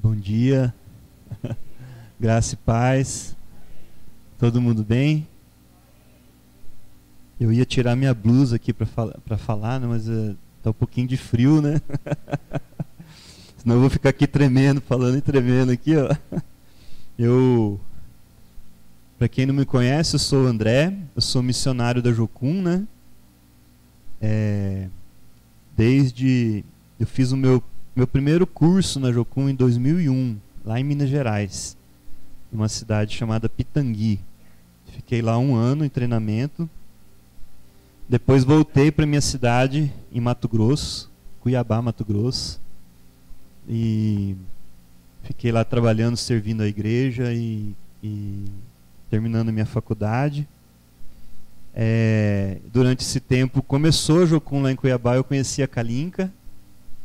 Bom dia, graça e paz, todo mundo bem? Eu ia tirar minha blusa aqui para falar, né, mas tá um pouquinho de frio, né? Senão eu vou ficar aqui tremendo, falando e tremendo aqui, ó. Para quem não me conhece, eu sou o André, eu sou missionário da Jocum, né? Eu fiz o meu primeiro curso na Jocum em 2001, lá em Minas Gerais, numa cidade chamada Pitangui. Fiquei lá 1 ano em treinamento. Depois voltei para minha cidade em Mato Grosso, Cuiabá, Mato Grosso, e fiquei lá trabalhando, servindo a igreja e terminando minha faculdade. Durante esse tempo começou a Jocum lá em Cuiabá. Eu conheci a Kalinka,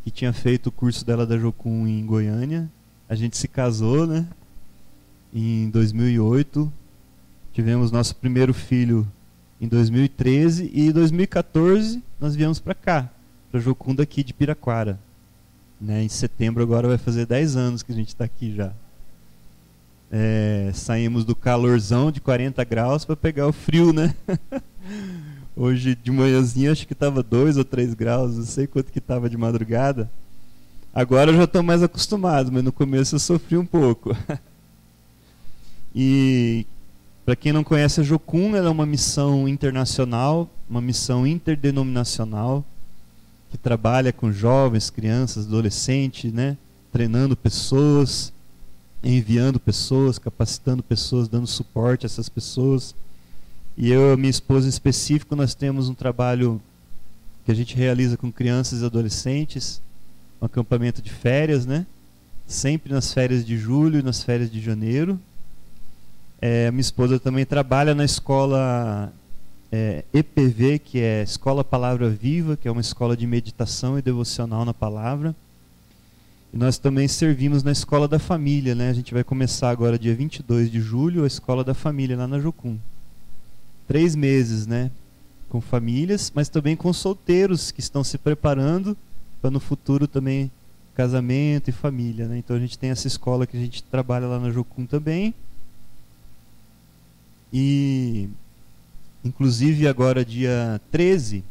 que tinha feito o curso dela da Jocum em Goiânia. A gente se casou, né? Em 2008. Tivemos nosso primeiro filho em 2013 e em 2014 nós viemos para cá, para Jocum daqui de Piraquara, né? Em setembro agora vai fazer 10 anos que a gente está aqui já. Saímos do calorzão de 40 graus para pegar o frio, né? Hoje de manhãzinha acho que estava 2 ou 3 graus, não sei quanto que estava de madrugada. Agora eu já estou mais acostumado, mas no começo eu sofri um pouco. E para quem não conhece a Jocum, ela é uma missão internacional, uma missão interdenominacional, que trabalha com jovens, crianças, adolescentes, né? Treinando pessoas, enviando pessoas, capacitando pessoas, dando suporte a essas pessoas. E eu e minha esposa em específico, nós temos um trabalho que a gente realiza com crianças e adolescentes, um acampamento de férias, né? Sempre nas férias de julho e nas férias de janeiro. Minha esposa também trabalha na escola EPV, que é Escola Palavra Viva, que é uma escola de meditação e devocional na palavra. E nós também servimos na Escola da Família, né? A gente vai começar agora dia 22 de julho a Escola da Família lá na Jocum. 3 meses, né? Com famílias, mas também com solteiros que estão se preparando para no futuro também casamento e família, né? Então a gente tem essa escola que a gente trabalha lá na Jocum também. E inclusive agora dia 13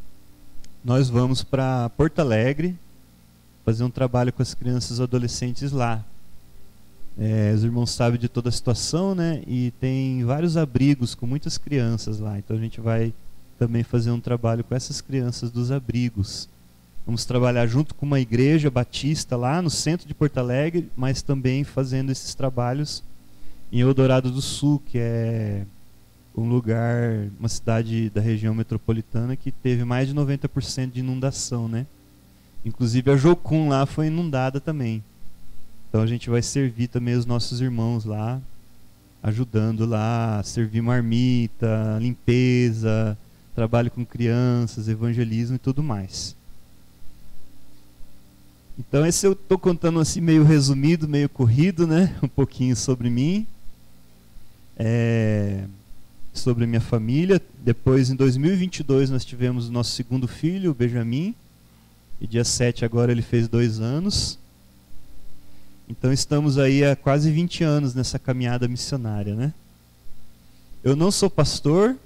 nós vamos para Porto Alegre fazer um trabalho com as crianças e adolescentes lá. Os irmãos sabem de toda a situação, né? E tem vários abrigos com muitas crianças lá. Então a gente vai também fazer um trabalho com essas crianças dos abrigos. Vamos trabalhar junto com uma igreja batista lá no centro de Porto Alegre, mas também fazendo esses trabalhos em Eldorado do Sul, que é um lugar, uma cidade da região metropolitana que teve mais de 90% de inundação, né? Inclusive a Jocum lá foi inundada também. Então a gente vai servir também os nossos irmãos lá, ajudando lá, servir marmita, limpeza, trabalho com crianças, evangelismo e tudo mais. Então esse eu estou contando assim meio resumido, meio corrido, né? Um pouquinho sobre mim, sobre a minha família. Depois em 2022 nós tivemos o nosso segundo filho, o Benjamin. E dia 7 agora ele fez 2 anos. Então estamos aí há quase 20 anos nessa caminhada missionária, né? Eu não sou pastor,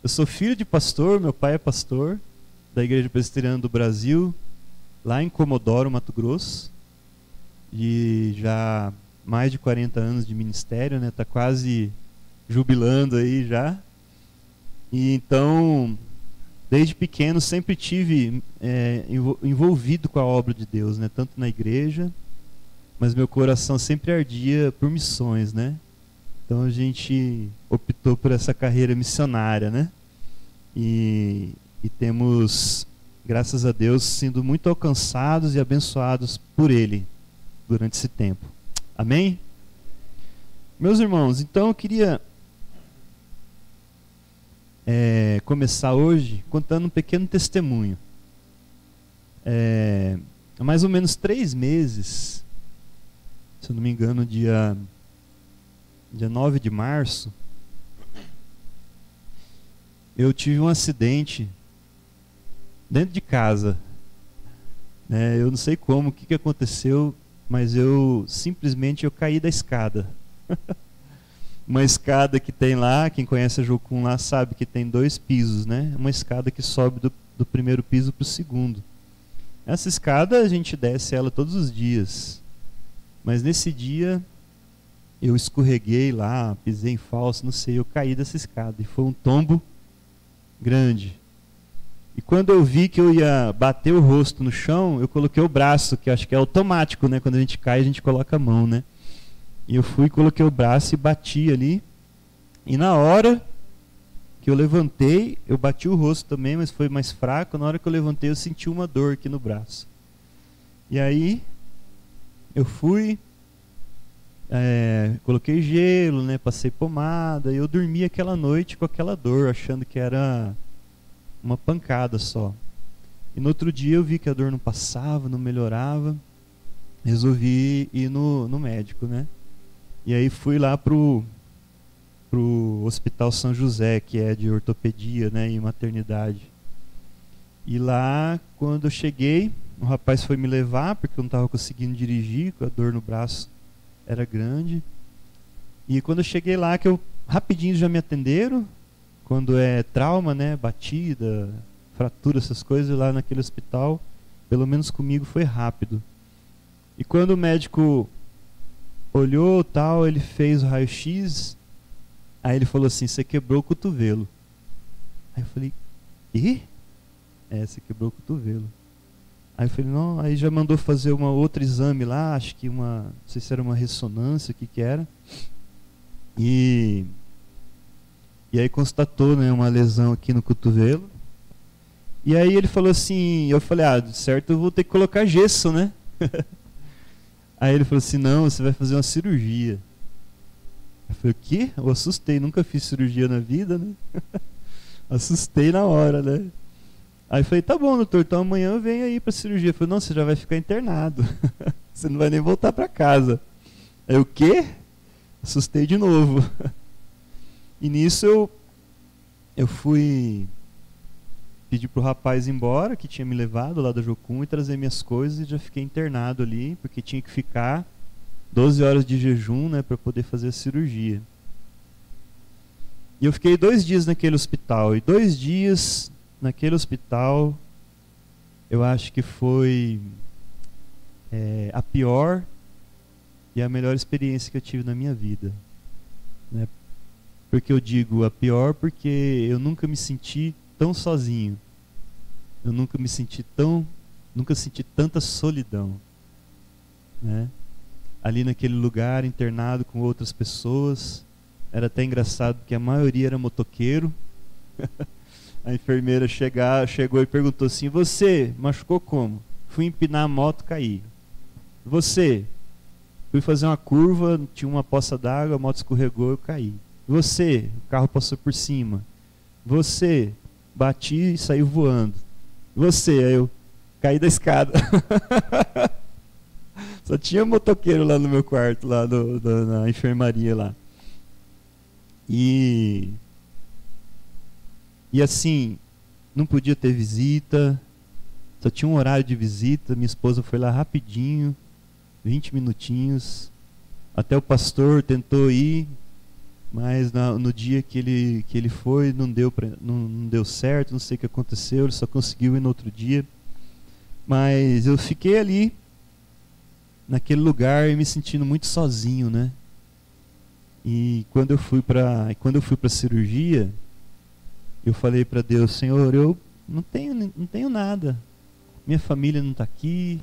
eu sou filho de pastor, meu pai é pastor da Igreja Presbiteriana do Brasil, lá em Comodoro, Mato Grosso. E já mais de 40 anos de ministério, né? Tá quase jubilando aí já. E então, desde pequeno sempre tive envolvido com a obra de Deus, né? Tanto na igreja, mas meu coração sempre ardia por missões, né? Então a gente optou por essa carreira missionária, né? E temos, graças a Deus, sido muito alcançados e abençoados por Ele durante esse tempo. Amém? Meus irmãos, então eu queria começar hoje contando um pequeno testemunho. Há mais ou menos 3 meses, se eu não me engano, dia 9 de março, eu tive um acidente dentro de casa. Eu não sei como, o que aconteceu. mas eu simplesmente caí da escada. Uma escada que tem lá, quem conhece a Jocum lá sabe que tem 2 pisos, né? Uma escada que sobe do primeiro piso para o segundo. Essa escada a gente desce ela todos os dias, mas nesse dia eu escorreguei lá, pisei em falso, não sei, eu caí dessa escada e foi um tombo grande. E quando eu vi que eu ia bater o rosto no chão, eu coloquei o braço, que acho que é automático, né? Quando a gente cai, a gente coloca a mão, né? E eu fui, coloquei o braço e bati ali. E na hora que eu levantei, eu bati o rosto também, mas foi mais fraco. Na hora que eu levantei, eu senti uma dor aqui no braço. E aí, eu fui, coloquei gelo, né? Passei pomada. E eu dormi aquela noite com aquela dor, achando que era uma pancada só. E no outro dia eu vi que a dor não passava, não melhorava. Resolvi ir no médico, né? E aí fui lá pro Hospital São José, que é de ortopedia, né, e maternidade. E lá, quando eu cheguei, o rapaz foi me levar, porque eu não estava conseguindo dirigir, a dor no braço era grande. E quando eu cheguei lá, que eu rapidinho já me atenderam, quando é trauma, né, batida, fratura, essas coisas, lá naquele hospital, pelo menos comigo foi rápido. E quando o médico olhou, tal, ele fez o raio-x, aí ele falou assim: você quebrou o cotovelo. Aí eu falei: ih? Você quebrou o cotovelo. Aí eu falei: não. Aí já mandou fazer uma outro exame lá, acho que não sei se era uma ressonância, o que era. E aí constatou, né, uma lesão aqui no cotovelo. E aí ele falou assim, eu falei: certo, eu vou ter que colocar gesso, né? Aí ele falou assim: não, você vai fazer uma cirurgia. Eu falei: o quê? Eu assustei, nunca fiz cirurgia na vida, né? Assustei na hora, né? Aí eu falei: tá bom, doutor, então amanhã eu venho aí pra cirurgia. Eu falei: não, você já vai ficar internado. Você não vai nem voltar pra casa. Aí o quê? Assustei de novo. E nisso eu fui pedir pro rapaz ir embora, que tinha me levado lá da Jocum, e trazer minhas coisas, e já fiquei internado ali, porque tinha que ficar 12 horas de jejum, né, para poder fazer a cirurgia. E eu fiquei 2 dias naquele hospital, e 2 dias naquele hospital, eu acho que foi a pior e a melhor experiência que eu tive na minha vida, né? Porque eu digo a pior porque eu nunca me senti tão sozinho. Eu nunca senti tanta solidão, né? Ali naquele lugar, internado com outras pessoas. Era até engraçado porque a maioria era motoqueiro. A enfermeira chegou e perguntou assim: você machucou como? Fui empinar a moto, caí. Você? Fui fazer uma curva, tinha uma poça d'água, a moto escorregou, eu caí. Você? O carro passou por cima. Você? Bati e saiu voando. Você? Aí eu caí da escada. Só tinha motoqueiro lá no meu quarto, lá na enfermaria lá. E assim, não podia ter visita, só tinha um horário de visita. Minha esposa foi lá rapidinho, 20 minutinhos. Até o pastor tentou ir, mas no dia que ele foi, não deu certo, não sei o que aconteceu, ele só conseguiu ir no outro dia. Mas eu fiquei ali, naquele lugar, me sentindo muito sozinho, né? E quando eu fui para a cirurgia, eu falei para Deus: Senhor, eu não tenho nada. Minha família não está aqui,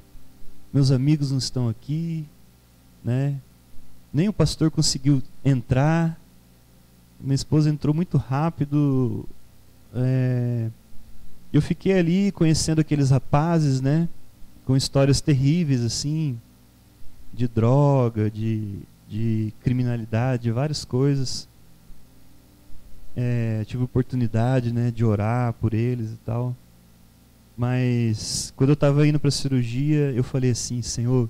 meus amigos não estão aqui, né? Nem o pastor conseguiu entrar. Minha esposa entrou muito rápido. Eu fiquei ali conhecendo aqueles rapazes, né? Com histórias terríveis, assim, de droga, de criminalidade, de várias coisas. Tive oportunidade, né, de orar por eles e tal. Mas quando eu estava indo para a cirurgia, eu falei assim: Senhor,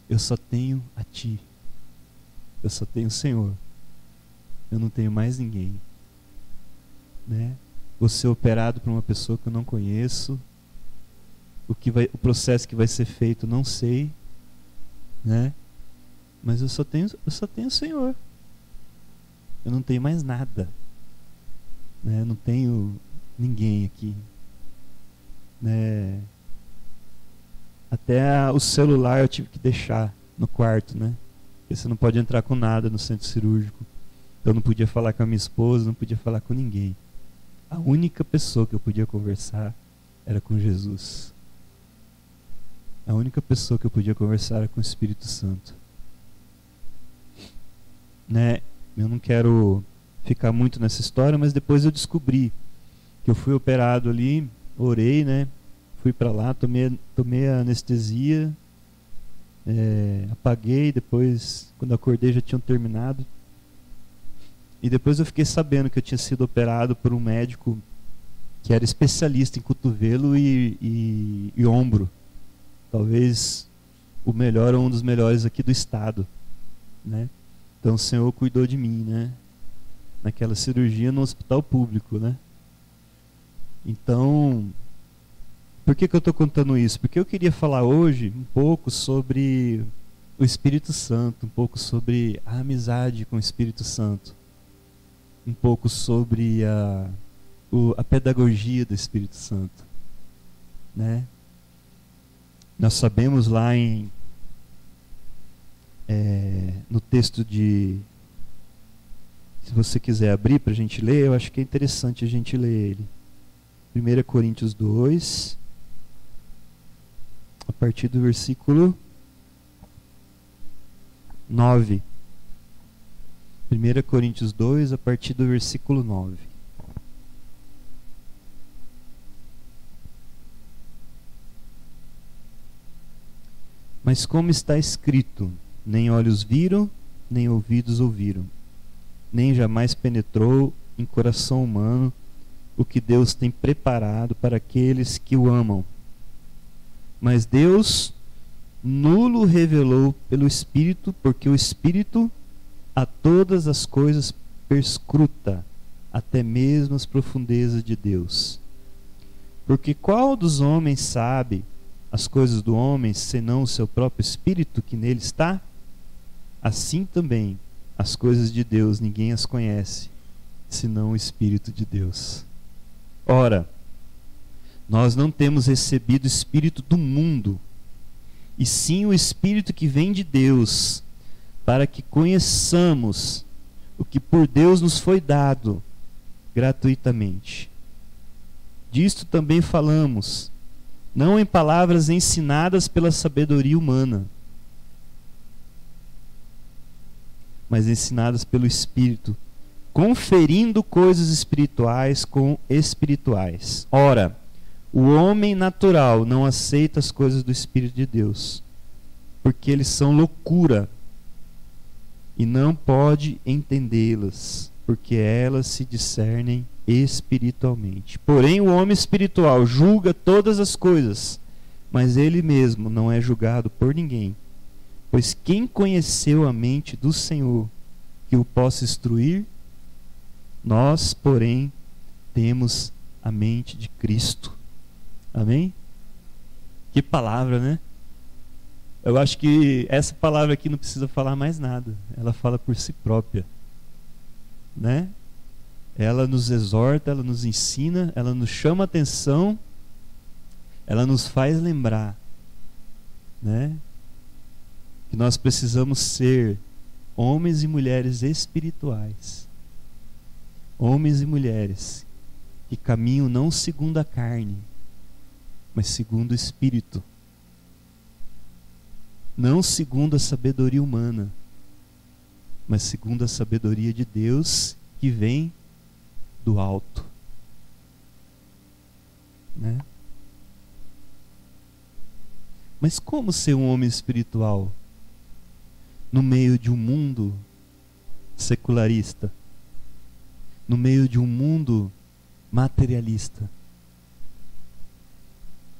eu só tenho a Ti. Eu só tenho o Senhor. Eu não tenho mais ninguém, né? Vou ser operado por uma pessoa que eu não conheço. O processo que vai ser feito, não sei. né? Mas eu só tenho o Senhor. Eu não tenho mais nada, né? Eu não tenho ninguém aqui, né? Até o celular eu tive que deixar no quarto, né? Porque você não pode entrar com nada no centro cirúrgico. Então eu não podia falar com a minha esposa, não podia falar com ninguém. A única pessoa que eu podia conversar era com Jesus. A única pessoa que eu podia conversar era com o Espírito Santo. Né? Eu não quero ficar muito nessa história, mas depois eu descobri que eu fui operado ali, orei, né? Fui para lá, tomei a anestesia, apaguei, depois, quando acordei, já tinham terminado. E depois eu fiquei sabendo que eu tinha sido operado por um médico que era especialista em cotovelo e ombro. Talvez o melhor ou um dos melhores aqui do estado, né? Então o Senhor cuidou de mim, né? Naquela cirurgia no hospital público, né? Então, por que eu estou contando isso? Porque eu queria falar hoje um pouco sobre o Espírito Santo, um pouco sobre a amizade com o Espírito Santo, um pouco sobre a pedagogia do Espírito Santo, né? Nós sabemos lá no texto se você quiser abrir para a gente ler, eu acho que é interessante a gente ler ele. 1 Coríntios 2, a partir do versículo 9. 1 Coríntios 2, a partir do versículo 9. Mas como está escrito, nem olhos viram, nem ouvidos ouviram, nem jamais penetrou em coração humano o que Deus tem preparado para aqueles que o amam. Mas Deus nulo revelou pelo Espírito, porque o Espírito a todas as coisas perscruta, até mesmo as profundezas de Deus. Porque qual dos homens sabe as coisas do homem, senão o seu próprio espírito que nele está? Assim também, as coisas de Deus ninguém as conhece, senão o Espírito de Deus. Ora, nós não temos recebido o Espírito do mundo, e sim o Espírito que vem de Deus, para que conheçamos o que por Deus nos foi dado gratuitamente. Disto também falamos, não em palavras ensinadas pela sabedoria humana, mas ensinadas pelo Espírito, conferindo coisas espirituais com espirituais. Ora, o homem natural não aceita as coisas do Espírito de Deus, porque eles são loucura, e não pode entendê-las, porque elas se discernem espiritualmente. Porém, o homem espiritual julga todas as coisas, mas ele mesmo não é julgado por ninguém. Pois quem conheceu a mente do Senhor que o possa instruir? Nós, porém, temos a mente de Cristo. Amém? Que palavra, né? Eu acho que essa palavra aqui não precisa falar mais nada. Ela fala por si própria, né? Ela nos exorta, ela nos ensina, ela nos chama a atenção, ela nos faz lembrar, né? Que nós precisamos ser homens e mulheres espirituais. Homens e mulheres que caminham não segundo a carne, mas segundo o Espírito. Não segundo a sabedoria humana, mas segundo a sabedoria de Deus que vem do alto, né? Mas como ser um homem espiritual no meio de um mundo secularista, no meio de um mundo materialista,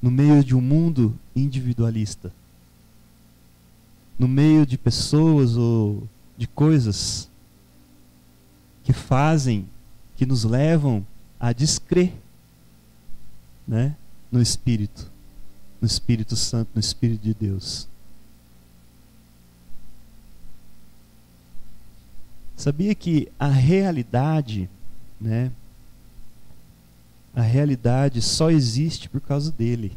no meio de um mundo individualista, no meio de pessoas ou de coisas que fazem, que nos levam a descrer, né? No Espírito Santo, no Espírito de Deus. Sabia que a realidade, né? A realidade só existe por causa dele.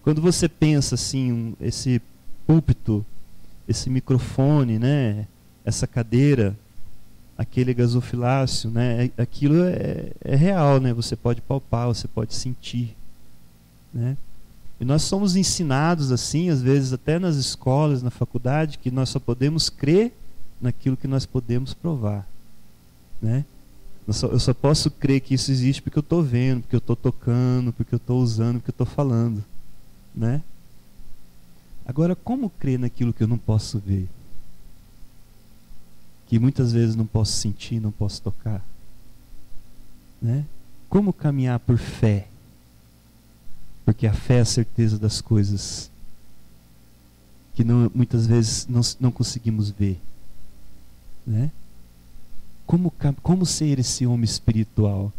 Quando você pensa assim, esse púlpito, esse microfone, né? Essa cadeira, aquele gasofilácio, né? Aquilo é real, né? Você pode palpar, você pode sentir, né? E nós somos ensinados assim, às vezes até nas escolas, na faculdade, que nós só podemos crer naquilo que nós podemos provar, né? Eu só posso crer que isso existe porque eu estou vendo, porque eu estou tocando, porque eu estou usando, porque eu estou falando, né? Agora, como crer naquilo que eu não posso ver? Que muitas vezes não posso sentir, não posso tocar, né? Como caminhar por fé? Porque a fé é a certeza das coisas que muitas vezes não conseguimos ver, né? Como ser esse homem espiritual?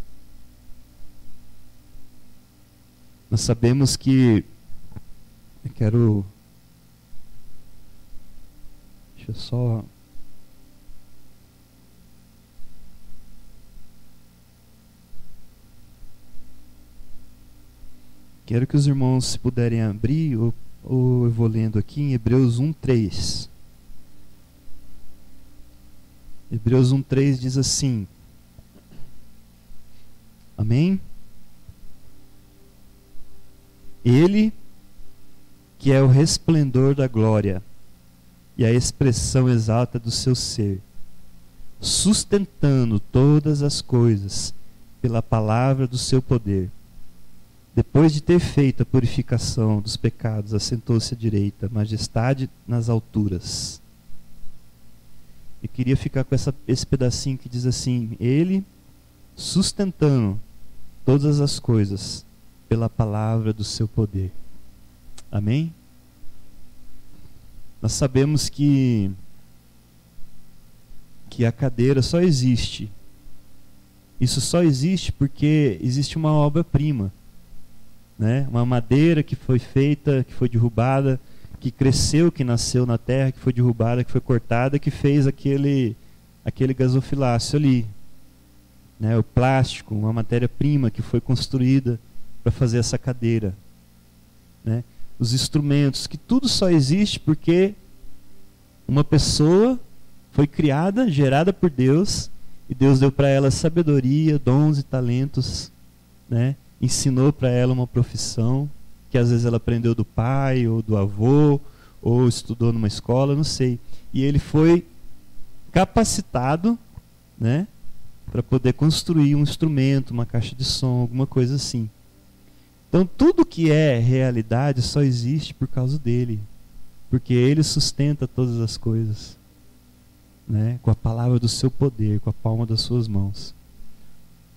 Nós sabemos que deixa eu só quero que os irmãos, se puderem abrir, ou eu vou lendo aqui em Hebreus 1:3. Hebreus 1:3 diz assim: amém? Ele, que é o resplendor da glória e a expressão exata do seu ser, sustentando todas as coisas pela palavra do seu poder, depois de ter feito a purificação dos pecados, assentou-se à direita, majestade nas alturas. Eu queria ficar com esse pedacinho que diz assim: ele sustentando todas as coisas pela palavra do seu poder. Amém? Nós sabemos que a cadeira só existe. Isso só existe porque existe uma obra-prima, né? Uma madeira que foi feita, que foi derrubada, que cresceu, que nasceu na terra, que foi derrubada, que foi cortada, que fez aquele gasofilácio ali, né? O plástico, uma matéria-prima que foi construída para fazer essa cadeira, né? Os instrumentos, que tudo só existe porque uma pessoa foi criada, gerada por Deus, e Deus deu para ela sabedoria, dons e talentos, né? Ensinou para ela uma profissão que às vezes ela aprendeu do pai ou do avô, ou estudou numa escola, não sei. E ele foi capacitado, né, para poder construir um instrumento, uma caixa de som, alguma coisa assim. Então tudo que é realidade só existe por causa dele, porque ele sustenta todas as coisas, né, com a palavra do seu poder, com a palma das suas mãos,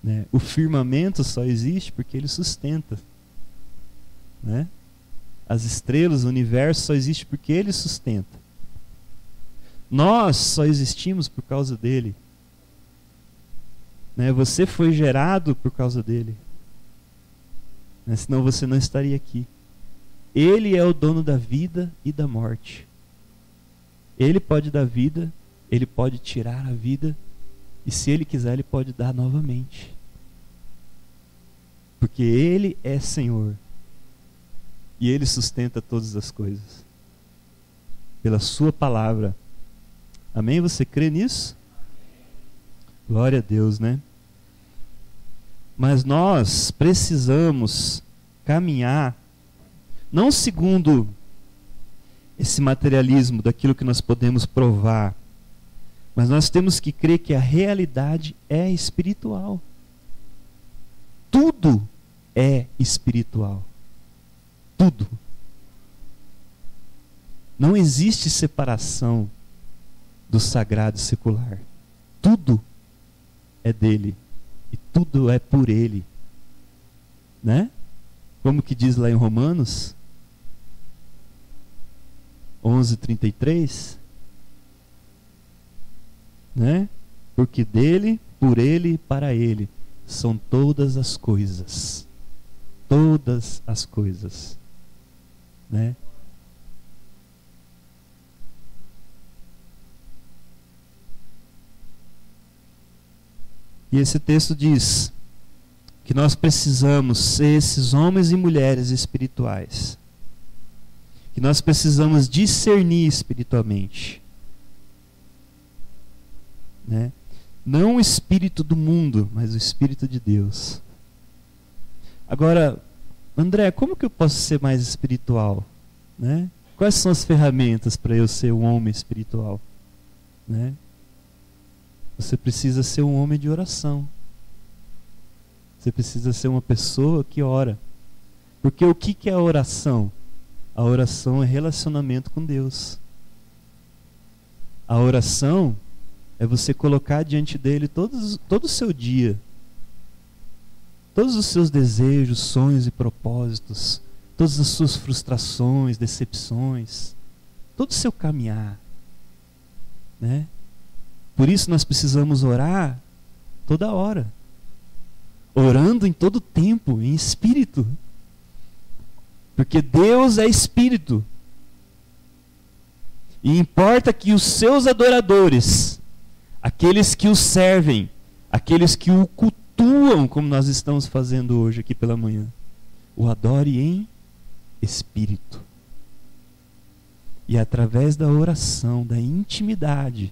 né? O firmamento só existe porque ele sustenta, né? As estrelas, o universo só existe porque ele sustenta. Nós só existimos por causa dele, né? Você foi gerado por causa dele, né? Senão você não estaria aqui. Ele é o dono da vida e da morte. Ele pode dar vida, ele pode tirar a vida, e se ele quiser ele pode dar novamente, porque ele é Senhor. E ele sustenta todas as coisas pela sua palavra. Amém? Você crê nisso? Glória a Deus, né? Mas nós precisamos caminhar não segundo esse materialismo daquilo que nós podemos provar, mas nós temos que crer que a realidade é espiritual. Tudo é espiritual. Tudo. Não existe separação do sagrado e secular. Tudo é dele e tudo é por ele, né? Como que diz lá em Romanos 11:33, né? Porque dele, por ele e para ele são todas as coisas. Todas as coisas, né? E esse texto diz que nós precisamos ser esses homens e mulheres espirituais. Que nós precisamos discernir espiritualmente. Né? Não o espírito do mundo, mas o espírito de Deus. Agora, André, como que eu posso ser mais espiritual? Né? Quais são as ferramentas para eu ser um homem espiritual? Né? Você precisa ser um homem de oração. Você precisa ser uma pessoa que ora. Porque o que é a oração? A oração é relacionamento com Deus. A oração é você colocar diante dele todo o seu dia. Todos os seus desejos, sonhos e propósitos. Todas as suas frustrações, decepções. Todo o seu caminhar. Né? Por isso nós precisamos orar toda hora. Orando em todo tempo, em espírito. Porque Deus é espírito. E importa que os seus adoradores, aqueles que o servem, aqueles que o cultuam, como nós estamos fazendo hoje aqui pela manhã, o adore em espírito. E através da oração, da intimidade,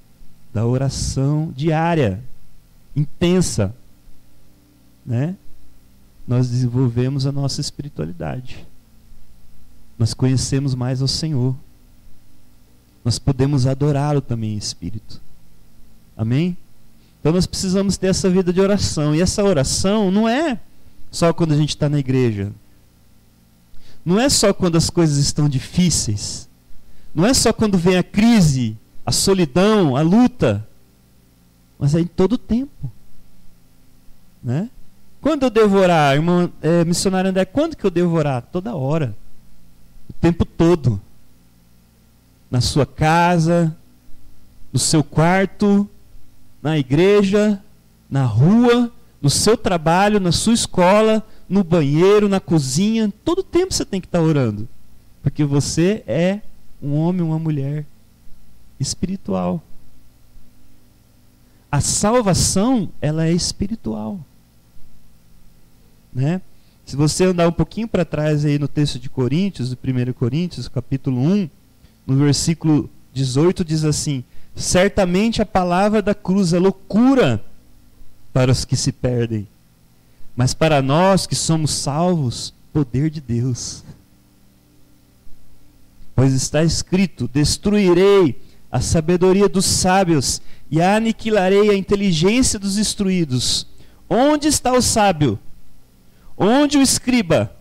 da oração diária, intensa, né? Nós desenvolvemos a nossa espiritualidade. Nós conhecemos mais ao Senhor. Nós podemos adorá-lo também em espírito. Amém? Então nós precisamos ter essa vida de oração. E essa oração não é só quando a gente está na igreja. Não é só quando as coisas estão difíceis. Não é só quando vem a crise, a solidão, a luta. Mas é em todo o tempo. Né? Quando eu devo orar, irmão missionário André, quando que eu devo orar? Toda hora. O tempo todo. Na sua casa, no seu quarto, na igreja, na rua, no seu trabalho, na sua escola, no banheiro, na cozinha. Todo tempo você tem que estar orando. Porque você é um homem, uma mulher espiritual. A salvação, ela é espiritual. Né? Se você andar um pouquinho para trás aí no texto de Coríntios, do 1 Coríntios, capítulo 1, no versículo 18 diz assim: certamente a palavra da cruz é loucura para os que se perdem, mas para nós que somos salvos, poder de Deus. Pois está escrito: destruirei a sabedoria dos sábios e aniquilarei a inteligência dos instruídos. Onde está o sábio? Onde o escriba?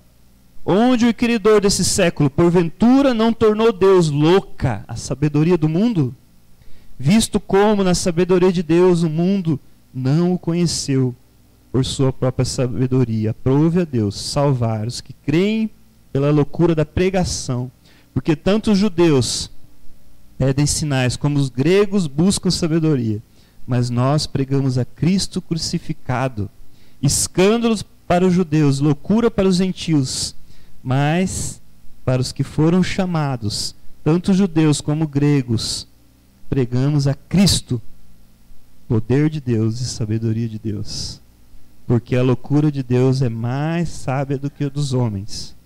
Onde o inquiridor desse século? Porventura não tornou Deus louca a sabedoria do mundo? Visto como na sabedoria de Deus o mundo não o conheceu por sua própria sabedoria. Aprove a Deus salvar os que creem pela loucura da pregação. Porque tanto os judeus pedem sinais como os gregos buscam sabedoria. Mas nós pregamos a Cristo crucificado, escândalos para os judeus, loucura para os gentios, mas para os que foram chamados, tanto judeus como gregos, pregamos a Cristo, poder de Deus e sabedoria de Deus. Porque a loucura de Deus é mais sábia do que a dos homens,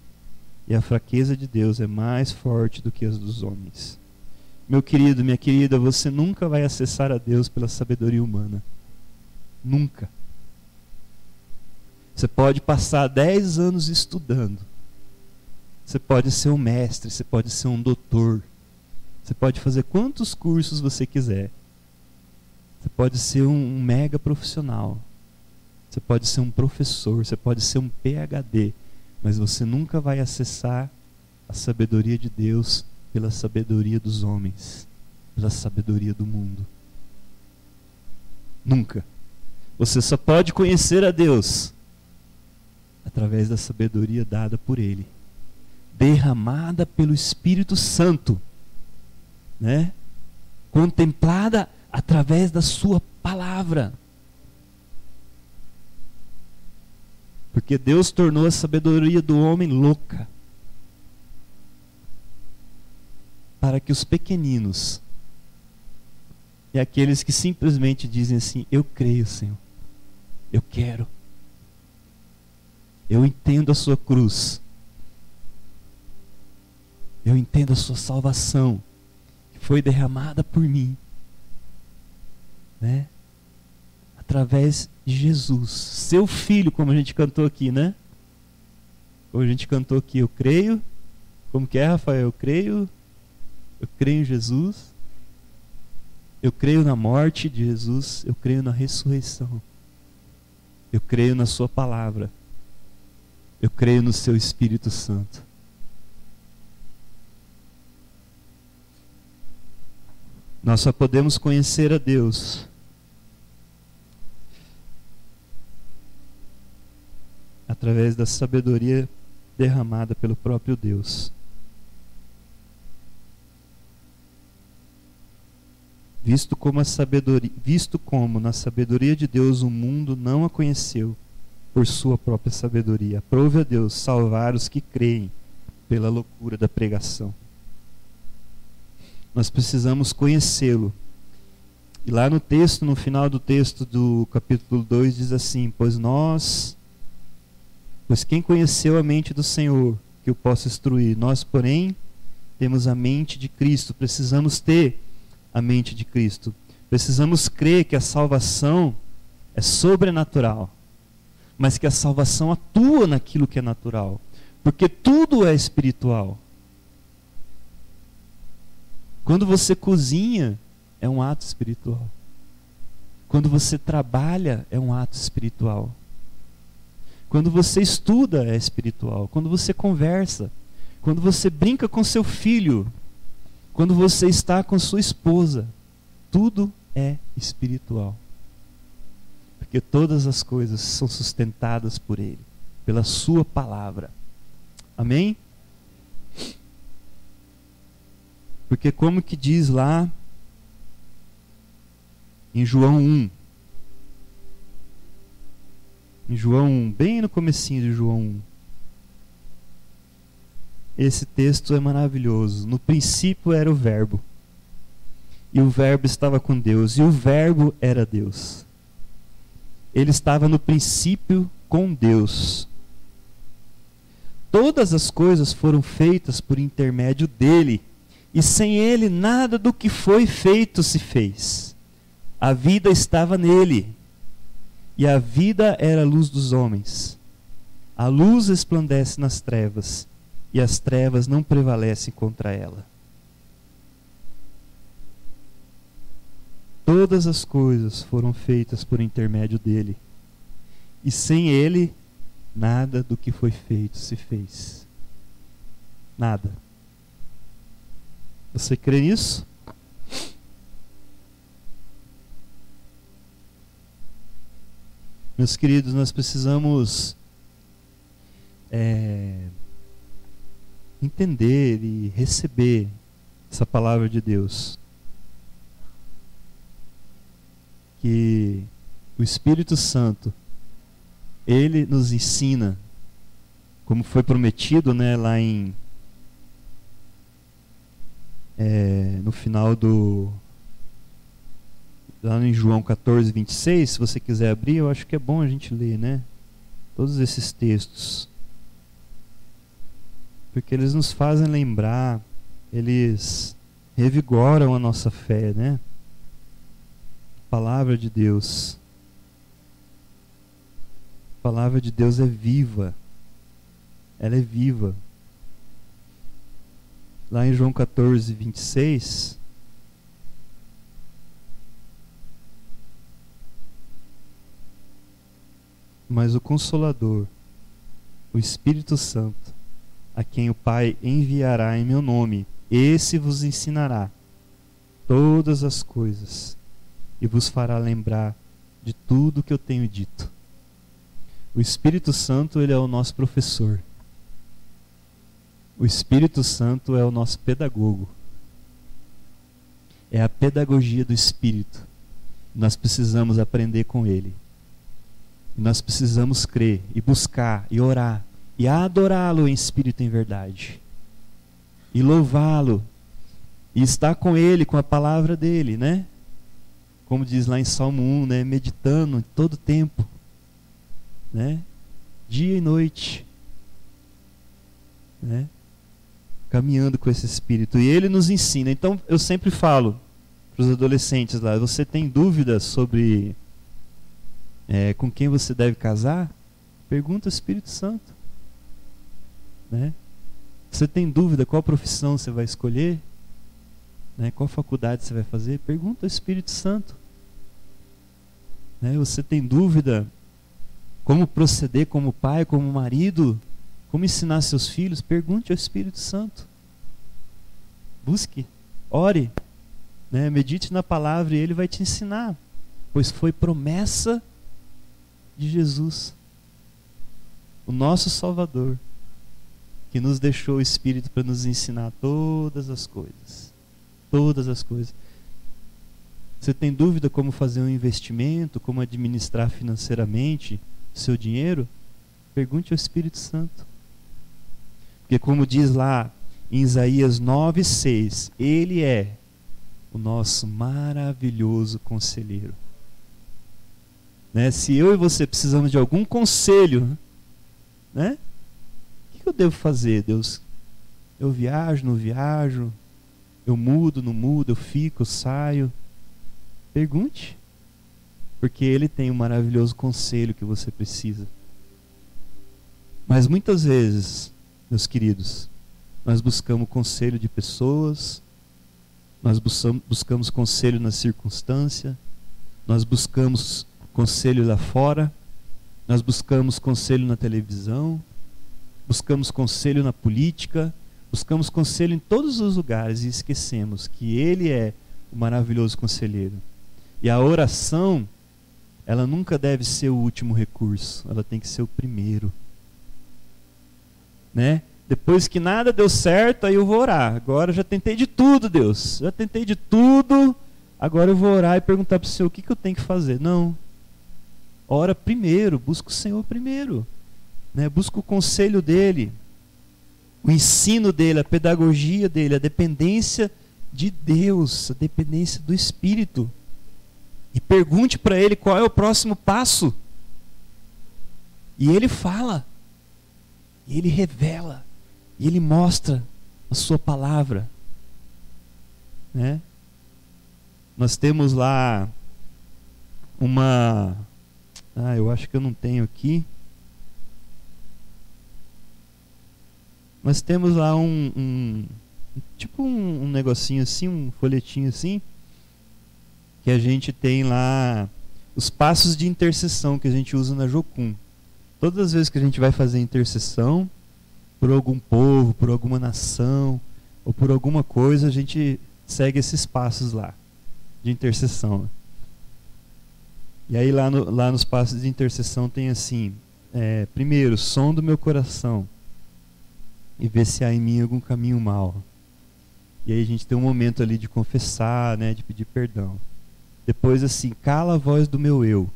e a fraqueza de Deus é mais forte do que as dos homens. Meu querido, minha querida, você nunca vai acessar a Deus pela sabedoria humana. Nunca. Você pode passar 10 anos estudando. Você pode ser um mestre, você pode ser um doutor. Você pode fazer quantos cursos você quiser. Você pode ser um mega profissional. Você pode ser um professor, você pode ser um PhD. Mas você nunca vai acessar a sabedoria de Deus pela sabedoria dos homens, pela sabedoria do mundo. Nunca. Você só pode conhecer a Deus através da sabedoria dada por Ele, derramada pelo Espírito Santo, né? Contemplada através da sua palavra. Porque Deus tornou a sabedoria do homem louca, para que os pequeninos e aqueles que simplesmente dizem assim: eu creio, Senhor, Eu quero. Eu entendo a sua cruz. Eu entendo a sua salvação, que foi derramada por mim, né? Através de Jesus, seu filho, como a gente cantou aqui, né? Como a gente cantou aqui, eu creio. Como que é, Rafael? Eu creio em Jesus. Eu creio na morte de Jesus. Eu creio na ressurreição. Eu creio na sua palavra. Eu creio no seu Espírito Santo. Nós só podemos conhecer a Deus através da sabedoria derramada pelo próprio Deus. Visto como na sabedoria de Deus o mundo não a conheceu por sua própria sabedoria. Aprove a Deus salvar os que creem pela loucura da pregação. Nós precisamos conhecê-lo. E lá no texto, no final do texto do capítulo 2, diz assim: Pois quem conheceu a mente do Senhor, que o possa instruir? Nós, porém, temos a mente de Cristo. Precisamos ter a mente de Cristo. Precisamos crer que a salvação é sobrenatural, mas que a salvação atua naquilo que é natural, porque tudo é espiritual. Quando você cozinha, é um ato espiritual. Quando você trabalha, é um ato espiritual. Quando você estuda, é espiritual. Quando você conversa, quando você brinca com seu filho, quando você está com sua esposa, tudo é espiritual. Porque todas as coisas são sustentadas por Ele, pela sua palavra. Amém? Porque como que diz lá em João 1, bem no comecinho de João 1, esse texto é maravilhoso. No princípio era o Verbo, e o Verbo estava com Deus, e o Verbo era Deus. Ele estava no princípio com Deus. Todas as coisas foram feitas por intermédio dele, e sem ele nada do que foi feito se fez. A vida estava nele, e a vida era a luz dos homens. A luz resplandece nas trevas, e as trevas não prevalecem contra ela. Todas as coisas foram feitas por intermédio dele, e sem ele nada do que foi feito se fez. Nada. Você crê nisso? Meus queridos, nós precisamos entender e receber essa palavra de Deus. Que o Espírito Santo, Ele nos ensina, como foi prometido, né, lá no final lá em João 14, 26, se você quiser abrir, eu acho que é bom a gente ler, né? Todos esses textos. Porque eles nos fazem lembrar, eles revigoram a nossa fé, né? A palavra de Deus. A palavra de Deus é viva. Ela é viva. Lá em João 14, 26... Mas o Consolador, o Espírito Santo, a quem o Pai enviará em meu nome, esse vos ensinará todas as coisas e vos fará lembrar de tudo que eu tenho dito. O Espírito Santo, ele é o nosso professor. O Espírito Santo é o nosso pedagogo. É a pedagogia do Espírito. Nós precisamos aprender com ele. Nós precisamos crer e buscar e orar e adorá-lo em espírito e em verdade. E louvá-lo e estar com ele, com a palavra dele, né? Como diz lá em Salmo 1, né? Meditando em todo tempo né? Dia e noite, né? Caminhando com esse Espírito. E Ele nos ensina. Então eu sempre falo para os adolescentes lá: você tem dúvidas sobre com quem você deve casar? Pergunta ao Espírito Santo, né? Você tem dúvida qual profissão você vai escolher, né? Qual faculdade você vai fazer? Pergunta ao Espírito Santo, né? Você tem dúvida como proceder como pai, como marido, como ensinar seus filhos? Pergunte ao Espírito Santo. Busque, ore, né? Medite na palavra e Ele vai te ensinar, pois foi promessa de Jesus, o nosso Salvador, que nos deixou o Espírito para nos ensinar todas as coisas. Todas as coisas. Você tem dúvida como fazer um investimento, como administrar financeiramente o seu dinheiro? Pergunte ao Espírito Santo. Porque como diz lá em Isaías 9:6, Ele é o nosso maravilhoso conselheiro. Né? Se eu e você precisamos de algum conselho, né? O que eu devo fazer, Deus? Eu viajo, não viajo? Eu mudo, não mudo? Eu fico, eu saio? Pergunte. Porque Ele tem um maravilhoso conselho que você precisa. Mas muitas vezes, meus queridos, nós buscamos conselho de pessoas, nós buscamos conselho na circunstância, nós buscamos conselho lá fora, nós buscamos conselho na televisão, buscamos conselho na política, buscamos conselho em todos os lugares e esquecemos que Ele é o maravilhoso conselheiro. E a oração, ela nunca deve ser o último recurso, ela tem que ser o primeiro. Né? Depois que nada deu certo, aí eu vou orar. Agora eu já tentei de tudo, Deus. Já tentei de tudo, agora eu vou orar e perguntar para o Senhor o que eu tenho que fazer. Não. Ora primeiro, busca o Senhor primeiro, né? Busca o conselho dEle, o ensino dEle, a pedagogia dEle, a dependência de Deus, a dependência do Espírito. E pergunte para Ele qual é o próximo passo. E Ele fala, e Ele revela, e Ele mostra a sua palavra, né? Nós temos lá eu acho que eu não tenho aqui. Nós temos lá tipo um negocinho assim, um folhetinho assim, que a gente tem lá os passos de intercessão que a gente usa na Jocum. Todas as vezes que a gente vai fazer intercessão por algum povo, por alguma nação, ou por alguma coisa, a gente segue esses passos lá de intercessão. E aí lá nos passos de intercessão tem assim, primeiro, sonda o meu coração e vê se há em mim algum caminho mau. E aí a gente tem um momento ali de confessar, né, de pedir perdão. Depois assim, cala a voz do meu eu.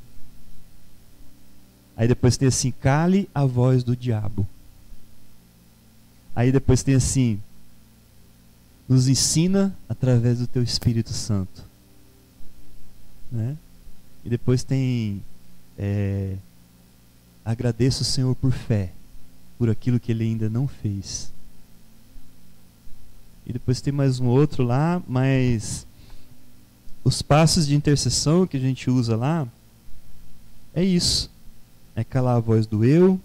Aí depois tem assim, cale a voz do diabo. Aí depois tem assim, nos ensina através do teu Espírito Santo, né? E depois tem agradeço o Senhor por fé, por aquilo que Ele ainda não fez. E depois tem mais um outro lá, mas os passos de intercessão que a gente usa lá é isso. É calar a voz do eu,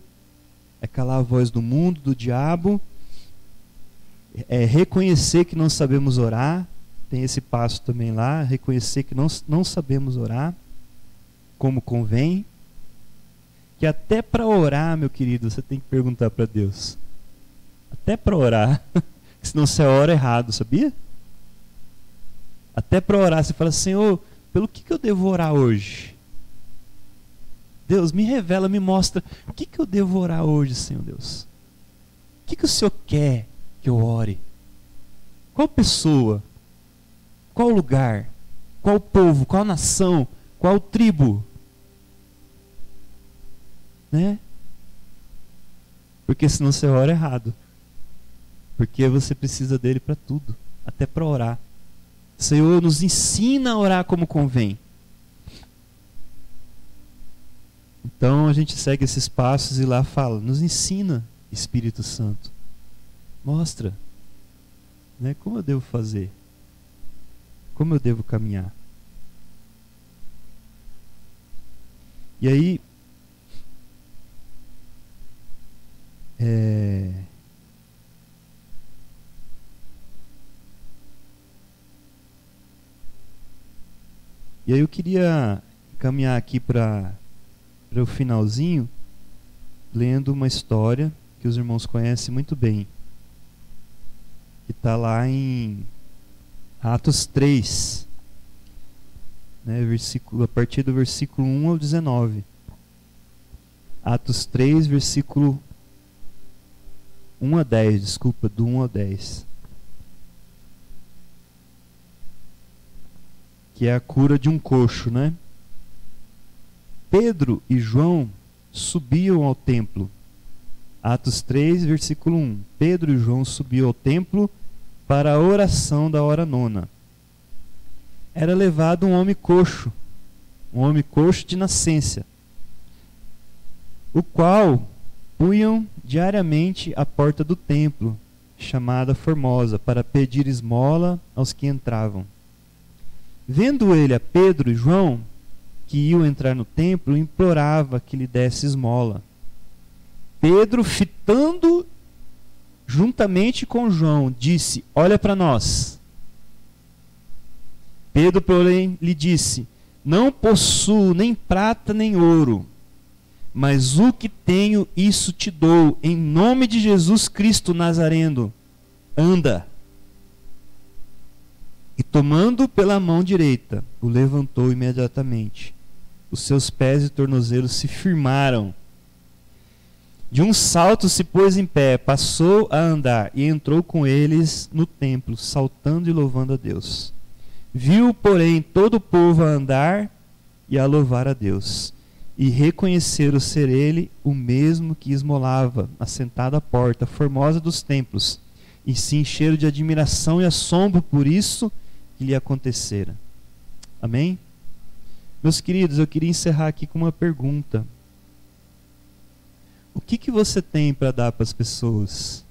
é calar a voz do mundo, do diabo, é reconhecer que não sabemos orar. Tem esse passo também lá, reconhecer que não sabemos orar como convém. Que até para orar, meu querido, você tem que perguntar para Deus. Até para orar, senão você ora errado, sabia? Até para orar, você fala, Senhor, pelo que eu devo orar hoje? Deus, me revela, me mostra, o que eu devo orar hoje, Senhor Deus? O que o Senhor quer que eu ore? Qual pessoa? Qual lugar? Qual povo? Qual nação? Qual tribo? Né? Porque senão você ora errado. Porque você precisa dele para tudo, até para orar. O Senhor nos ensina a orar como convém. Então a gente segue esses passos e lá fala: nos ensina, Espírito Santo. Mostra, né, como eu devo fazer, como eu devo caminhar. E aí, eu queria caminhar aqui para o finalzinho, lendo uma história que os irmãos conhecem muito bem, que está lá em Atos 3, né, a partir do versículo 1 ao 19. Atos 3, versículo 1 a 10, desculpa, do 1 ao 10. Que é a cura de um coxo, né? Pedro e João subiam ao templo. Atos 3, versículo 1. Pedro e João subiam ao templo para a oração da hora nona. Era levado um homem coxo de nascença, o qual punham diariamente à porta do templo, chamada Formosa, para pedir esmola aos que entravam. Vendo ele a Pedro e João, que iam entrar no templo, implorava que lhe desse esmola. Pedro, fitando juntamente com João, disse: olha para nós. Pedro, porém, lhe disse: não possuo nem prata nem ouro, mas o que tenho, isso te dou. Em nome de Jesus Cristo Nazareno, anda. E tomando pela mão direita, o levantou imediatamente. Os seus pés e tornozelos se firmaram. De um salto se pôs em pé, passou a andar e entrou com eles no templo, saltando e louvando a Deus. Viu, porém, todo o povo a andar e a louvar a Deus, e reconheceram ser ele o mesmo que esmolava, assentado à porta formosa dos templos, e se encheram de admiração e assombro por isso que lhe acontecera. Amém? Meus queridos, eu queria encerrar aqui com uma pergunta. O que você tem para dar para as pessoas?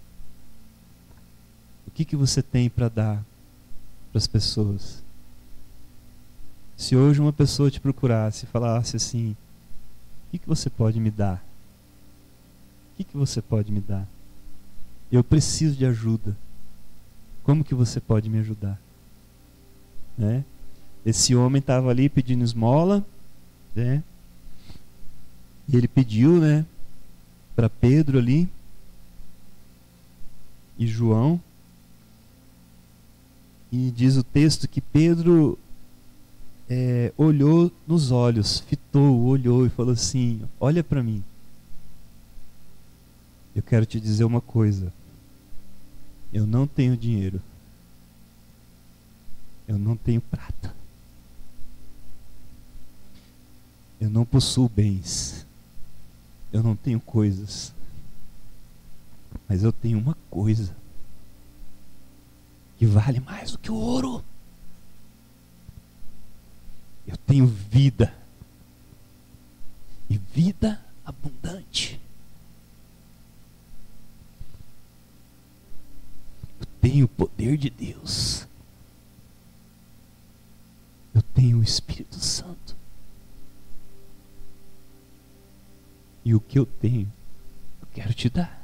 O que você tem para dar para as pessoas? Se hoje uma pessoa te procurasse e falasse assim: o que você pode me dar? O que você pode me dar? Eu preciso de ajuda. Como que você pode me ajudar? Né? Esse homem estava ali pedindo esmola, né? E ele pediu, né, para Pedro ali e João. E diz o texto que Pedro olhou nos olhos, olhou e falou assim: olha para mim. Eu quero te dizer uma coisa. Eu não tenho dinheiro. Eu não tenho prata. Eu não possuo bens. Eu não tenho coisas. Mas eu tenho uma coisa que vale mais do que o ouro. Eu tenho vida. E vida abundante. Eu tenho o poder de Deus. Eu tenho o Espírito Santo. E o que eu tenho, eu quero te dar.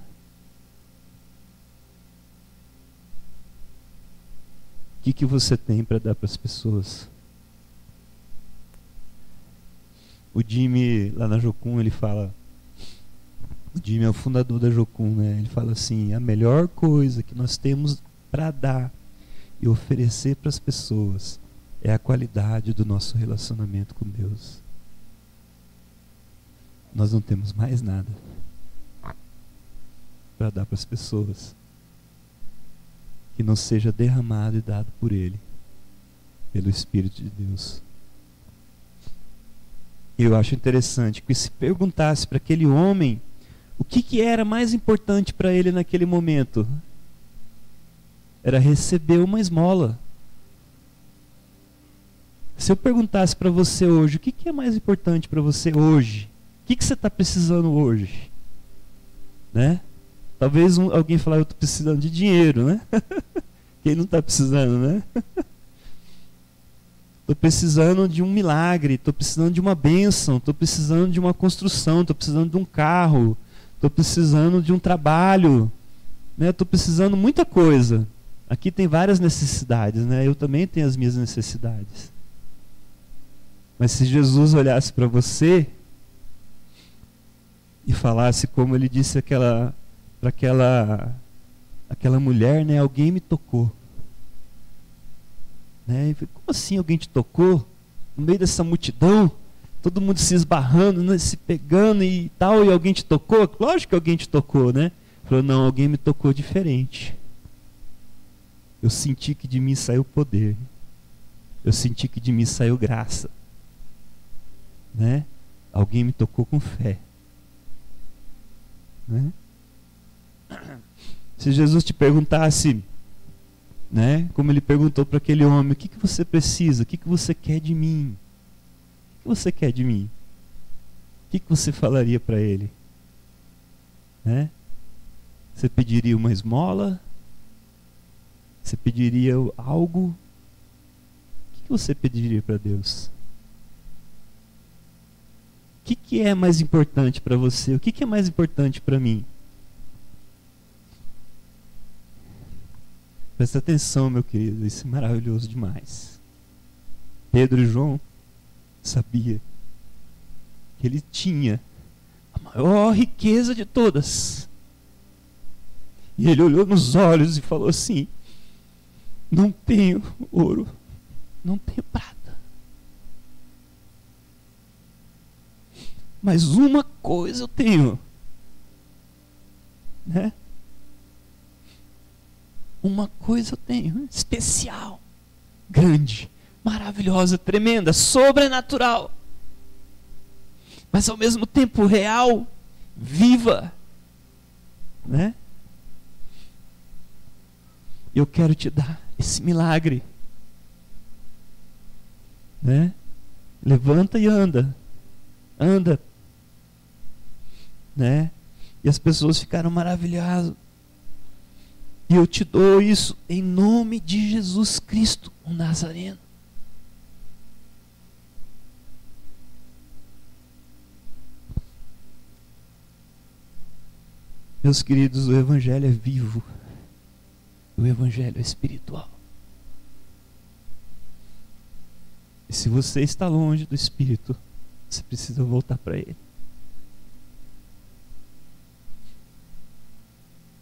O que você tem para dar para as pessoas? O Jimmy, lá na Jocum, ele fala... O Jimmy é o fundador da Jocum, né? Ele fala assim: a melhor coisa que nós temos para dar e oferecer para as pessoas é a qualidade do nosso relacionamento com Deus. Nós não temos mais nada para dar para as pessoas que não seja derramado e dado por Ele, pelo Espírito de Deus. Eu acho interessante que se perguntasse para aquele homem o que era mais importante para ele naquele momento, era receber uma esmola. Se eu perguntasse para você hoje, o que é mais importante para você hoje? O que você está precisando hoje? Né? Talvez alguém falar, eu estou precisando de dinheiro, né? Quem não está precisando, né? Estou precisando de um milagre, estou precisando de uma bênção, estou precisando de uma construção, estou precisando de um carro, estou precisando de um trabalho, né? Estou precisando de muita coisa. Aqui tem várias necessidades, né? Eu também tenho as minhas necessidades. Mas se Jesus olhasse para você e falasse como ele disse para aquela mulher, né? Alguém me tocou. Né? E falei, como assim alguém te tocou? No meio dessa multidão, todo mundo se esbarrando, né? Se pegando e tal, e alguém te tocou? Lógico que alguém te tocou, né? Falou, não, alguém me tocou diferente. Eu senti que de mim saiu poder. Eu senti que de mim saiu graça. Né? Alguém me tocou com fé. Né? Se Jesus te perguntasse, né, como ele perguntou para aquele homem, o que você precisa? O que você quer de mim? O que você quer de mim? O que você falaria para ele? Né? Você pediria uma esmola? Você pediria algo? O que você pediria para Deus? O que é mais importante para você? O que é mais importante para mim? Presta atenção, meu querido, isso é maravilhoso demais. Pedro e João sabia que ele tinha a maior riqueza de todas. E ele olhou nos olhos e falou assim: não tenho ouro, não tenho prata, mas uma coisa eu tenho, né? Uma coisa eu tenho, especial, grande, maravilhosa, tremenda, sobrenatural, mas ao mesmo tempo real, viva, né? Eu quero te dar esse milagre, né? Levanta e anda, né? E as pessoas ficaram maravilhadas. E eu te dou isso em nome de Jesus Cristo, o Nazareno. Meus queridos, o Evangelho é vivo. O Evangelho é espiritual. E se você está longe do Espírito, você precisa voltar para Ele.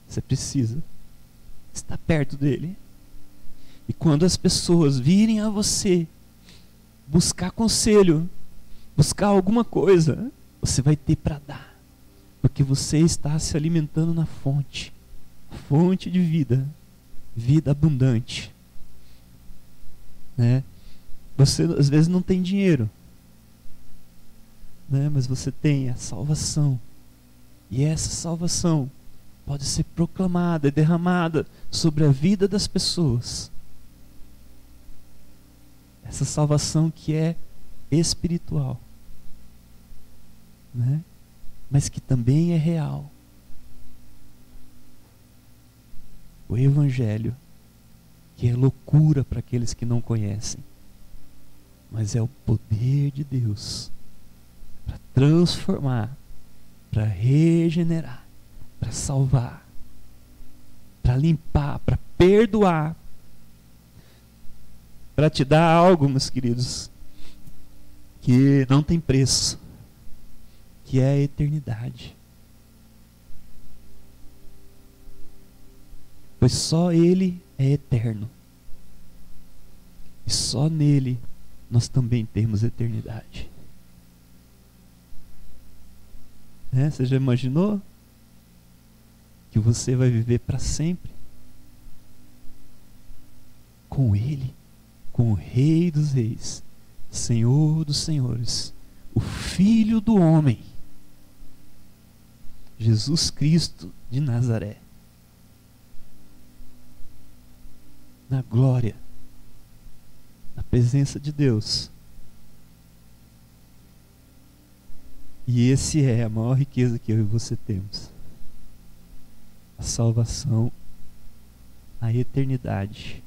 Você precisa estar perto dele. E quando as pessoas virem a você buscar conselho, buscar alguma coisa, você vai ter para dar, porque você está se alimentando na fonte de vida, vida abundante, né? Você às vezes não tem dinheiro, né? Mas você tem a salvação, e essa salvação pode ser proclamada e derramada sobre a vida das pessoas. Essa salvação que é espiritual, né? Mas que também é real. O Evangelho, que é loucura para aqueles que não conhecem, mas é o poder de Deus para transformar, para regenerar, para salvar, para limpar, para perdoar, para te dar algo, meus queridos, que não tem preço, que é a eternidade. Pois só Ele é eterno. E só nele nós também temos eternidade. Você já imaginou que você vai viver para sempre com Ele, com o Rei dos Reis, Senhor dos Senhores, o Filho do Homem, Jesus Cristo de Nazaré, na glória, na presença de Deus. E esse é a maior riqueza que eu e você temos. A salvação, a eternidade,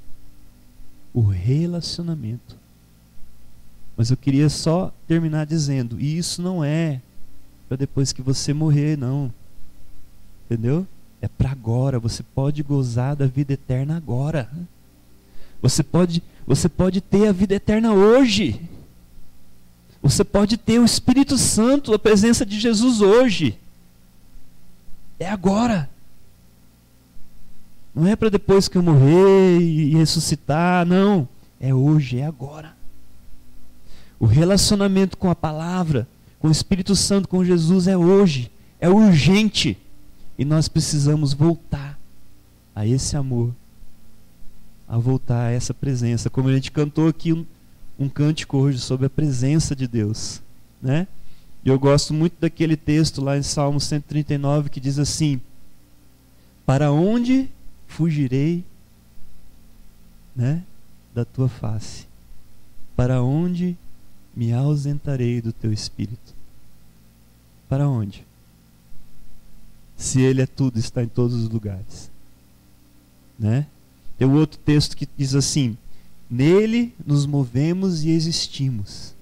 o relacionamento. Mas eu queria só terminar dizendo, e isso não é para depois que você morrer, não. Entendeu? É para agora. Você pode gozar da vida eterna agora. Você pode ter a vida eterna hoje. Você pode ter o Espírito Santo, a presença de Jesus hoje. É agora. Não é para depois que eu morrer e ressuscitar, não. É hoje, é agora. O relacionamento com a palavra, com o Espírito Santo, com Jesus é hoje. É urgente. E nós precisamos voltar a esse amor, a voltar a essa presença. Como a gente cantou aqui um cântico hoje sobre a presença de Deus, né? E eu gosto muito daquele texto lá em Salmo 139 que diz assim: para onde fugirei, né, da tua face? Para onde me ausentarei do teu Espírito? Para onde? Se Ele é tudo, está em todos os lugares, né? Tem um outro texto que diz assim: nele nos movemos e existimos.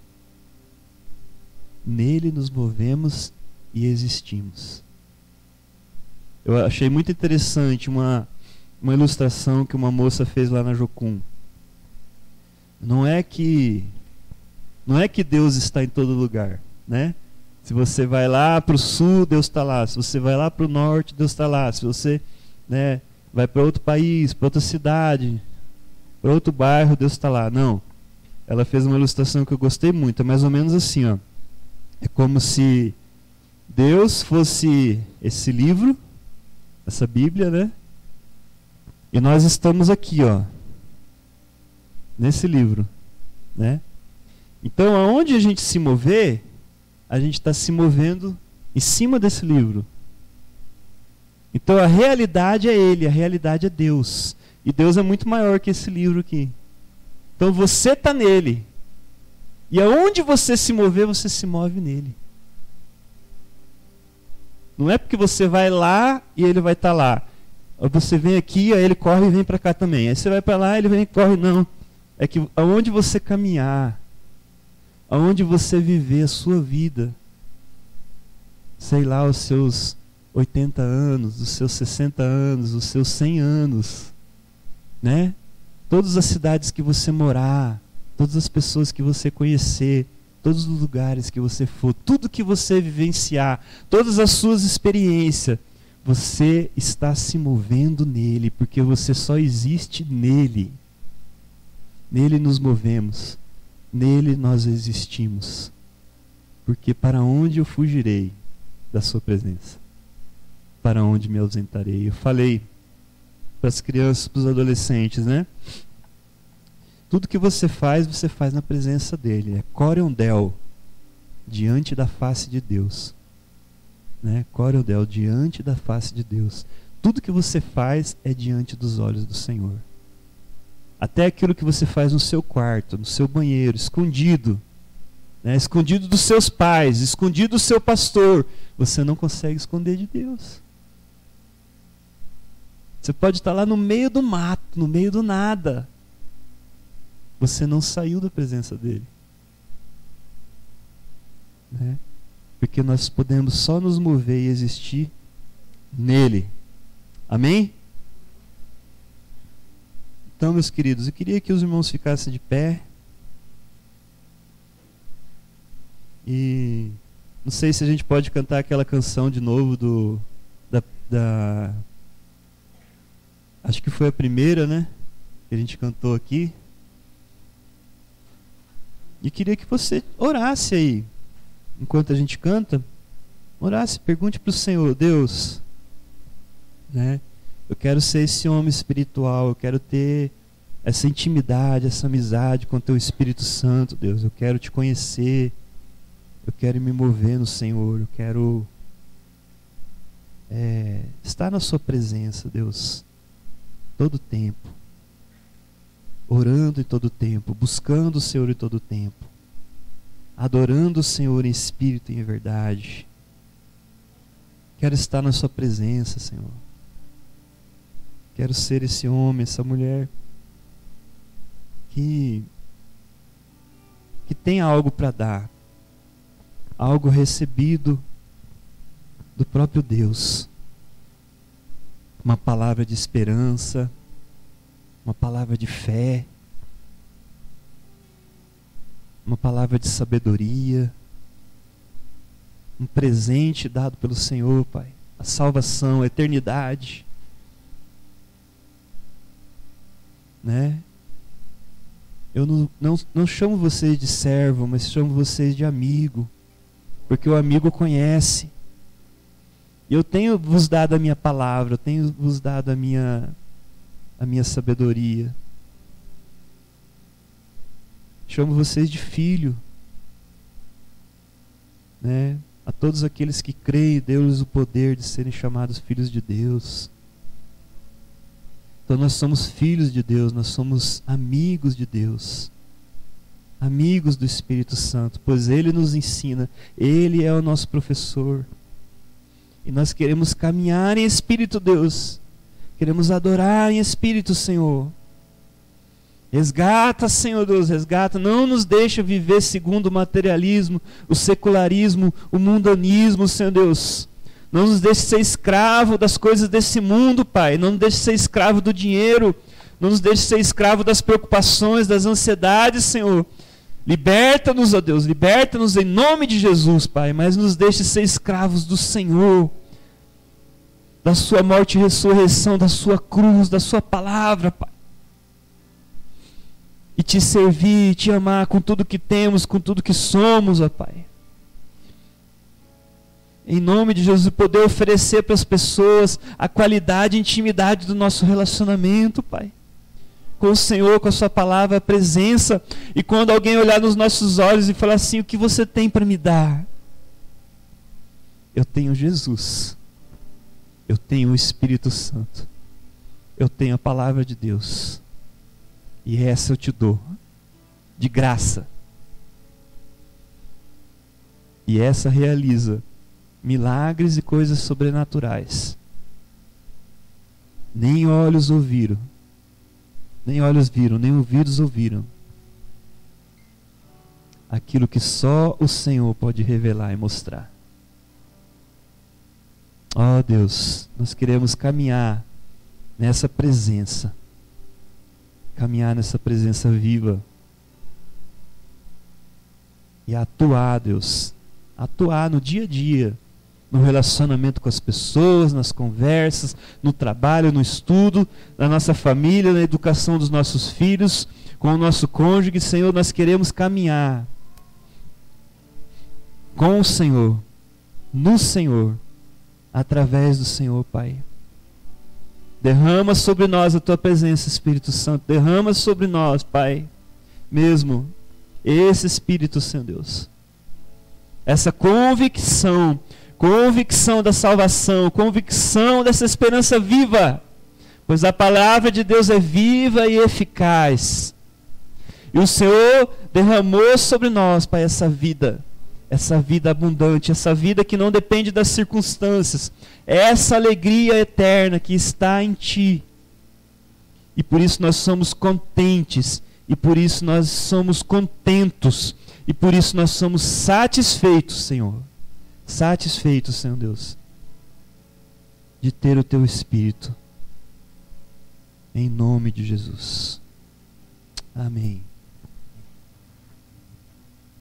Nele nos movemos e existimos. Eu achei muito interessante uma ilustração que uma moça fez lá na Jocum. Não é que Deus está em todo lugar, né? Se você vai lá para o sul, Deus está lá. Se você vai lá para o norte, Deus está lá. Se você, né, vai para outro país, para outra cidade, para outro bairro, Deus está lá. Não. Ela fez uma ilustração que eu gostei muito. É mais ou menos assim, ó. É como se Deus fosse esse livro, essa Bíblia, né? E nós estamos aqui, ó, nesse livro, né? Então, aonde a gente se mover, a gente está se movendo em cima desse livro. Então a realidade é Ele, a realidade é Deus. E Deus é muito maior que esse livro aqui. Então você está nele. E aonde você se mover, você se move nele. Não é porque você vai lá e Ele vai estar lá. Você vem aqui, aí Ele corre e vem para cá também. Aí você vai para lá, Ele vem e corre. Não. É que aonde você caminhar, aonde você viver a sua vida, sei lá, os seus 80 anos, os seus 60 anos, os seus 100 anos, né? Todas as cidades que você morar, todas as pessoas que você conhecer, todos os lugares que você for, tudo que você vivenciar, todas as suas experiências, você está se movendo nele, porque você só existe nele. Nele nos movemos. Nele nós existimos. Porque para onde eu fugirei da sua presença? Para onde me ausentarei? Eu falei para as crianças, para os adolescentes, né? Tudo que você faz na presença dele. É Corel Del, diante da face de Deus. Né? Corel Del, diante da face de Deus. Tudo que você faz é diante dos olhos do Senhor. Até aquilo que você faz no seu quarto, no seu banheiro, escondido, né? Escondido dos seus pais, escondido do seu pastor, você não consegue esconder de Deus. Você pode estar lá no meio do mato, no meio do nada. Você não saiu da presença dele. Né? Porque nós podemos só nos mover e existir nele. Amém? Então, meus queridos, eu queria que os irmãos ficassem de pé. E não sei se a gente pode cantar aquela canção de novo acho que foi a primeira, né? Que a gente cantou aqui. E queria que você orasse aí, enquanto a gente canta. Orasse, pergunte para o Senhor: Deus, né? Eu quero ser esse homem espiritual, eu quero ter essa intimidade, essa amizade com o Teu Espírito Santo, Deus. Eu quero Te conhecer, eu quero me mover no Senhor, eu quero estar na Sua presença, Deus, todo tempo, orando em todo tempo, buscando o Senhor em todo tempo. adorando o Senhor em espírito e em verdade. Quero estar na sua presença, Senhor. Quero ser esse homem, essa mulher que tem algo para dar, algo recebido do próprio Deus. Uma palavra de esperança, uma palavra de fé, uma palavra de sabedoria, um presente dado pelo Senhor, Pai, a salvação, a eternidade, né? Eu não chamo vocês de servo, mas chamo vocês de amigo, porque o amigo conhece. E eu tenho vos dado a minha palavra, eu tenho vos dado a minha sabedoria. Chamo vocês de filho, né? A todos aqueles que creem, deu-lhes o poder de serem chamados filhos de Deus. Então nós somos filhos de Deus, nós somos amigos de Deus, amigos do Espírito Santo, pois Ele nos ensina, Ele é o nosso professor. E nós queremos caminhar em Espírito, Deus, queremos adorar em Espírito, Senhor. Resgata, Senhor Deus, resgata, não nos deixa viver segundo o materialismo, o secularismo, o mundanismo, Senhor Deus. Não nos deixe ser escravo das coisas desse mundo, Pai. Não nos deixe ser escravo do dinheiro. Não nos deixe ser escravo das preocupações, das ansiedades, Senhor. Liberta-nos, ó Deus, liberta-nos em nome de Jesus, Pai. Mas nos deixe ser escravos do Senhor, da sua morte e ressurreição, da sua cruz, da sua palavra, Pai. E te servir, te amar com tudo que temos, com tudo que somos, ó Pai. Em nome de Jesus, poder oferecer para as pessoas a qualidade e intimidade do nosso relacionamento, Pai. Com o Senhor, com a sua palavra, a presença. E quando alguém olhar nos nossos olhos e falar assim, o que você tem para me dar? Eu tenho Jesus. Eu tenho o Espírito Santo. Eu tenho a palavra de Deus. E essa eu te dou. De graça. E essa realiza milagres e coisas sobrenaturais. Nem olhos ouviram, nem olhos viram, nem ouvidos ouviram. Aquilo que só o Senhor pode revelar e mostrar. Ó Deus, nós queremos caminhar nessa presença. Caminhar nessa presença viva. E atuar, Deus. Atuar no dia a dia. No relacionamento com as pessoas, nas conversas, no trabalho, no estudo, na nossa família, na educação dos nossos filhos, com o nosso cônjuge. Senhor, nós queremos caminhar com o Senhor, no Senhor, através do Senhor, Pai. Derrama sobre nós a Tua presença, Espírito Santo. Derrama sobre nós, Pai, mesmo esse Espírito, Senhor Deus. Essa convicção da salvação, convicção dessa esperança viva, pois a palavra de Deus é viva e eficaz. E o Senhor derramou sobre nós, Pai, essa vida abundante, essa vida que não depende das circunstâncias, essa alegria eterna que está em Ti. E por isso nós somos contentes, e por isso nós somos contentos, e por isso nós somos satisfeitos, Senhor. Satisfeitos, Senhor Deus, de ter o Teu Espírito. Em nome de Jesus. Amém.